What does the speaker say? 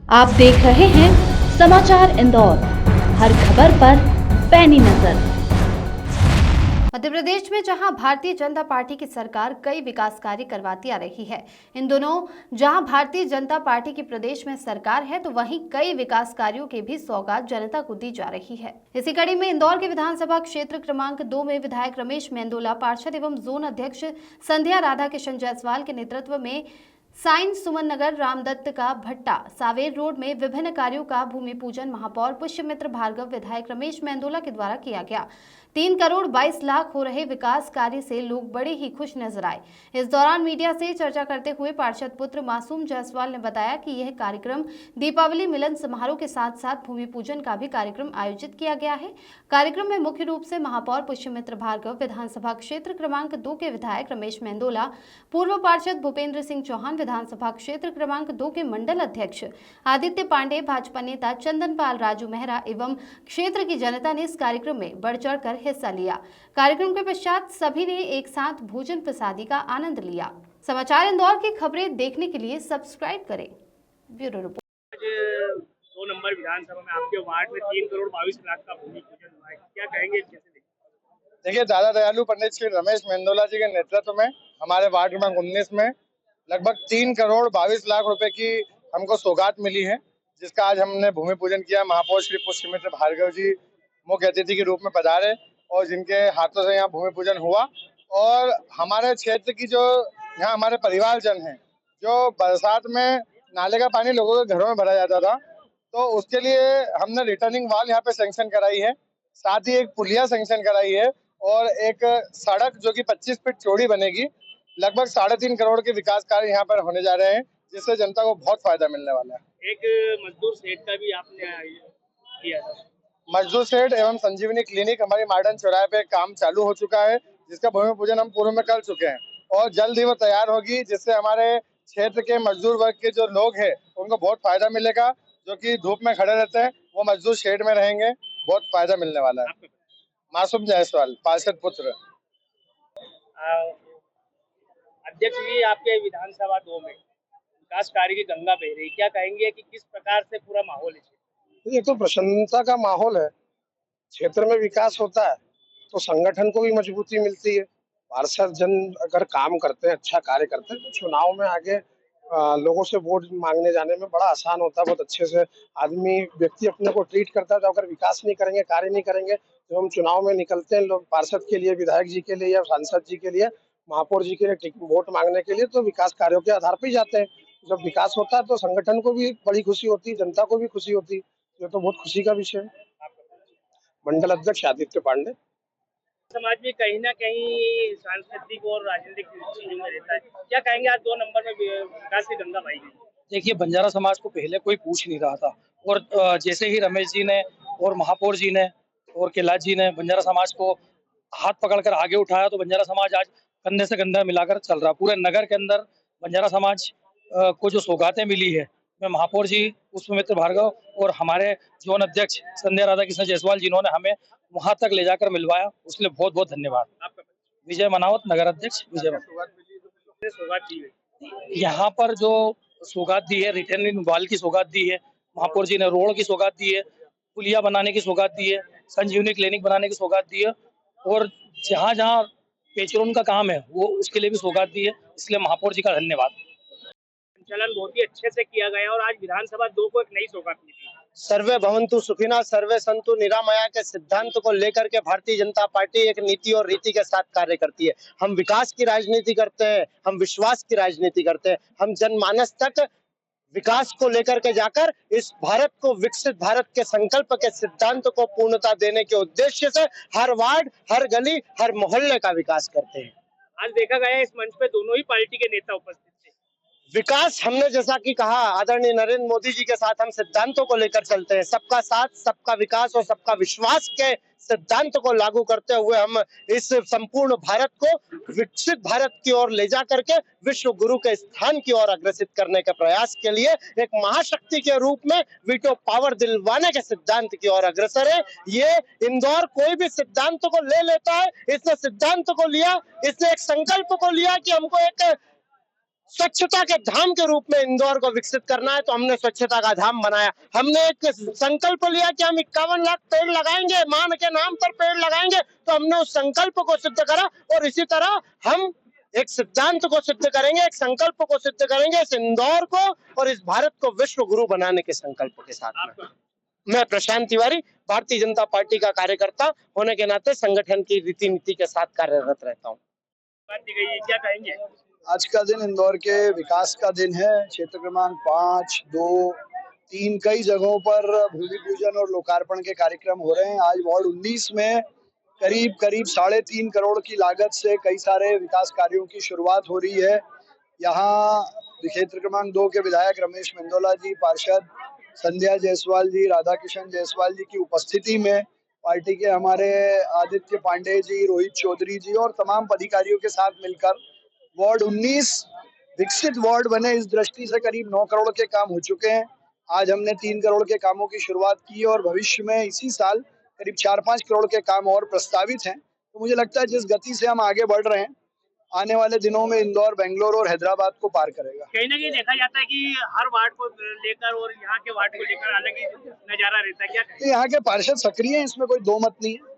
आप देख रहे हैं समाचार इंदौर, हर खबर पर पैनी नजर। मध्य प्रदेश में जहां भारतीय जनता पार्टी की सरकार कई विकास कार्य करवाती आ रही है, इन दोनों जहां भारतीय जनता पार्टी की प्रदेश में सरकार है तो वहीं कई विकास कार्यों की भी सौगात जनता को दी जा रही है। इसी कड़ी में इंदौर के विधानसभा क्षेत्र क्रमांक 2 में विधायक रमेश मेंदोला, पार्षद एवं जोन अध्यक्ष संध्या राधा किशन जायसवाल के नेतृत्व में साइंस सुमन नगर, रामदत्त का भट्टा, सावेर रोड में विभिन्न कार्यों का भूमि पूजन महापौर पुष्यमित्र भार्गव, विधायक रमेश मेंदोला के द्वारा किया गया। 3 करोड़ 22 लाख हो रहे विकास कार्य से लोग बड़े ही खुश नजर आए। इस दौरान मीडिया से चर्चा करते हुए पार्षद पुत्र मासूम जायसवाल ने बताया कि यह कार्यक्रम दीपावली मिलन समारोह के साथ साथ भूमि पूजन का भी कार्यक्रम आयोजित किया गया है। कार्यक्रम में मुख्य रूप से महापौर पुष्यमित्र भार्गव, विधानसभा क्षेत्र क्रमांक 2 के विधायक रमेश मेंदोला, पूर्व पार्षद भूपेंद्र सिंह चौहान, विधानसभा क्षेत्र क्रमांक 2 के मंडल अध्यक्ष आदित्य पांडे, भाजपा नेता चंदनपाल राजू मेहरा एवं क्षेत्र की जनता ने इस कार्यक्रम में बढ़ चढ़कर हिस्सा लिया। कार्यक्रम के पश्चात सभी ने एक साथ भोजन प्रसादी का आनंद लिया। समाचार इंदौर की खबरें देखने के लिए सब्सक्राइब करें। Bureau report. आज 2 नंबर विधानसभा में आपके वार्ड में 3 करोड़ 22 लाख का भूमि पूजन हुआ है, क्या कहेंगे? देखिए, दादा दयालु पंडित श्री रमेश मेंदोला जी के नेतृत्व में हमारे वार्ड क्रमांक 19 में लगभग 3 करोड़ 22 लाख रुपए की हमको सौगात मिली है, जिसका आज हमने भूमि पूजन किया। महापौर श्री पुष्यमित्र भार्गव जी मुख्य अतिथि के रूप में पधारे और जिनके हाथों से यहाँ भूमि पूजन हुआ। और हमारे क्षेत्र की जो यहाँ हमारे परिवारजन हैं, जो बरसात में नाले का पानी लोगों के घरों में भरा जाता था, तो उसके लिए हमने रिटर्निंग वॉल यहाँ पे सैंक्शन कराई है, साथ ही एक पुलिया सैंक्शन कराई है और एक सड़क जो कि 25 फीट चौड़ी बनेगी। लगभग 3.5 करोड़ के विकास कार्य यहाँ पर होने जा रहे हैं, जिससे जनता को बहुत फायदा मिलने वाला है। एक मजदूर सेट का भी आपने किया था। मजदूर सेट एवं संजीवनी क्लिनिक हमारी मॉडर्न चौराहे पे काम चालू हो चुका है, जिसका भूमि पूजन हम पूर्व में कर चुके हैं और जल्द ही वो तैयार होगी, जिससे हमारे क्षेत्र के मजदूर वर्ग के जो लोग हैं उनको बहुत फायदा मिलेगा। जो कि धूप में खड़े रहते हैं वो मजदूर शेड में रहेंगे, बहुत फायदा मिलने वाला है। मासूम जायसवाल, पार्षद पुत्र। अध्यक्ष जी, आपके विधानसभा 2 में विकास कार्य की गंगा बह रही, क्या कहेंगे कि किस प्रकार से पूरा माहौल है? ये तो प्रसन्नता का माहौल है। क्षेत्र में विकास होता है तो संगठन को भी मजबूती मिलती है। पार्षद जन अगर काम करते हैं, अच्छा कार्य करते हैं, तो चुनाव में आगे लोगों से वोट मांगने जाने में बड़ा आसान होता है। बहुत अच्छे से आदमी व्यक्ति अपने को ट्रीट करता है। तो अगर विकास नहीं करेंगे, कार्य नहीं करेंगे, तो हम चुनाव में निकलते हैं लोग पार्षद के लिए, विधायक जी के लिए या सांसद जी के लिए, महापौर जी के लिए वोट मांगने के लिए, तो विकास कार्यों के आधार पर ही जाते हैं। जब विकास होता है तो संगठन को भी बड़ी खुशी होती है, जनता को भी खुशी होती है। ये तो बहुत खुशी का विषय है। मंडल अध्यक्ष आदित्य पांडे। समाज में कहीं ना कहीं सांस्कृतिक और राजनीतिक चीजों में रहता है, क्या कहेंगे? आज 2 नंबर में विकास की गंगा बही गई। देखिए, बंजारा समाज को पहले कोई पूछ नहीं रहा था और जैसे ही रमेश जी ने और महापौर जी ने और कैलाश जी ने बंजारा समाज को हाथ पकड़कर आगे उठाया, तो बंजारा समाज आज कंधे से कंधा मिलाकर चल रहा। पूरे नगर के अंदर बंजारा समाज को जो सौगातें मिली है, मैं महापौर जी पुष्यमित्र भार्गव और हमारे जोन अध्यक्ष संध्या राधा किशन जायसवाल, जिन्होंने हमें वहां तक ले जाकर मिलवाया, उसके लिए बहुत बहुत धन्यवाद। विजय मनावत, नगर अध्यक्ष विजय। सौगात दी गई यहाँ पर जो सौगात दी है, रिटर्निंग वॉल की सौगात दी है, महापौर जी ने रोड की सौगात दी है, पुलिया बनाने की सौगात दी है, संजीवनी क्लिनिक बनाने की सौगात दी है और जहाँ जहाँ पेचरोन का काम है वो उसके लिए भी सौगात दी है। इसलिए महापौर जी का धन्यवाद। संचालन बहुत ही अच्छे से किया गया और आज विधानसभा 2 को एक नई सौगात मिली। सर्वे भवन्तु सुखिनः सर्वे सन्तु निरामया के सिद्धांत को लेकर के भारतीय जनता पार्टी एक नीति और रीति के साथ कार्य करती है। हम विकास की राजनीति करते हैं, हम विश्वास की राजनीति करते हैं, हम जनमानस तक विकास को लेकर के जाकर इस भारत को विकसित भारत के संकल्प के सिद्धांत को पूर्णता देने के उद्देश्य से हर वार्ड, हर गली, हर मोहल्ले का विकास करते हैं। आज देखा गया इस मंच पे दोनों ही पार्टी के नेता उपस्थित थे। विकास, हमने जैसा कि कहा आदरणीय नरेंद्र मोदी जी के साथ हम सिद्धांतों को लेकर चलते हैं। सबका साथ, सबका विकास और सबका विश्वास के सिद्धांत को लागू करते हुए हम इस संपूर्ण भारत को विकसित भारत की ओर ले जा करके विश्व गुरु के स्थान की ओर अग्रसित करने के प्रयास के लिए एक महाशक्ति के रूप में वीटो पावर दिलवाने के सिद्धांत की ओर अग्रसर है। ये इंदौर कोई भी सिद्धांत को ले लेता है, इसने सिद्धांत को लिया, इसने एक संकल्प को लिया कि हमको एक स्वच्छता के धाम के रूप में इंदौर को विकसित करना है, तो हमने स्वच्छता का धाम बनाया। हमने एक संकल्प लिया कि हम 51 लाख पेड़ लगाएंगे, मान के नाम पर पेड़ लगाएंगे, तो हमने उस संकल्प को सिद्ध करा। और इसी तरह हम एक सिद्धांत को सिद्ध करेंगे, एक संकल्प को सिद्ध करेंगे, इस इंदौर को और इस भारत को विश्व गुरु बनाने के संकल्प के साथ में। मैं प्रशांत तिवारी, भारतीय जनता पार्टी का कार्यकर्ता होने के नाते संगठन की रीति नीति के साथ कार्यरत रहता हूँ। बात दी गई है, क्या कहेंगे? आज का दिन इंदौर के विकास का दिन है। क्षेत्र क्रमांक 5, 2, 3 कई जगहों पर भूमि पूजन और लोकार्पण के कार्यक्रम हो रहे हैं। आज वार्ड 19 में करीब 3.5 करोड़ की लागत से कई सारे विकास कार्यों की शुरुआत हो रही है। यहाँ क्षेत्र क्रमांक 2 के विधायक रमेश मेंदोला जी, पार्षद संध्या जायसवाल जी, राधा किशन जायसवाल जी की उपस्थिति में पार्टी के हमारे आदित्य पांडे जी, रोहित चौधरी जी और तमाम पदाधिकारियों के साथ मिलकर वार्ड 19 विकसित वार्ड बने, इस दृष्टि से करीब 9 करोड़ के काम हो चुके हैं। आज हमने 3 करोड़ के कामों की शुरुआत की और भविष्य में इसी साल करीब 4-5 करोड़ के काम और प्रस्तावित हैं। तो मुझे लगता है जिस गति से हम आगे बढ़ रहे हैं, आने वाले दिनों में इंदौर, बेंगलोर और हैदराबाद को पार करेगा। कहीं ना कहीं देखा जाता है कि हर वार्ड को लेकर और यहाँ के वार्ड को लेकर अलग ही नजारा रहता है, क्या कहेंगे? यहाँ के पार्षद सक्रिय हैं, इसमें कोई दो मत नहीं है।